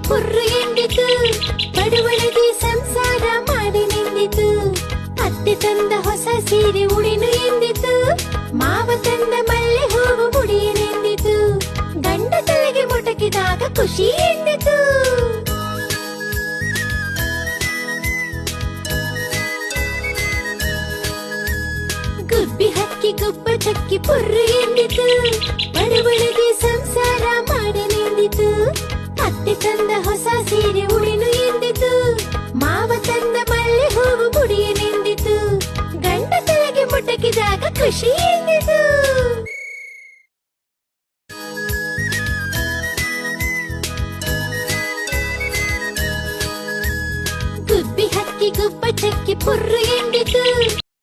ಪುರ್ರು ಎಂದಿತು, ಬಡವಳಿಗೆ ಸಂಸಾರ ಮಾಡಿ ನಿಂದಿತು. ಅತ್ತೆ ತಂದ ಹೊಸ ಸೀರೆ ಉಡಿನು ಎಂದಿತು, ಮಾವ ತಂದ ಮಲ್ಲೆ ಹೂವು ಮುಡಿಯನೆಂದಿತು. ಗಂಡ ತಲೆಗೆ ಮುಟಕಿದಾಗ ಖುಷಿ ಎಂದಿತು. ಗುಬ್ಬಿ ಹಕ್ಕಿ ಗುಬ್ಬ ಚಕ್ಕಿ ಪುರ್ರು ಎಂದಿತು, ಬಡವಳಿಗೆ ಸಂಸಾರ ಮಾಡನೆಂದಿತು. ಅತ್ತೆ ತಂದ ಹೊಸ ಸೀರೆ ಉಡಿನು ಎಂದಿತು, ಮಾವ ತಂದ ಮಲ್ಲೆ ಹೂವು ಮುಡಿಯನೆಂದಿತು. ಗಂಡ ತಲೆಗೆ ಮುಟಕಿದಾಗ ಖುಷಿ ಎಂದಿತು. ಗುಬ್ಬಿ ಹಕ್ಕಿ ಗುಬ್ಬ ಚಕ್ಕಿ ಪುರ್ರು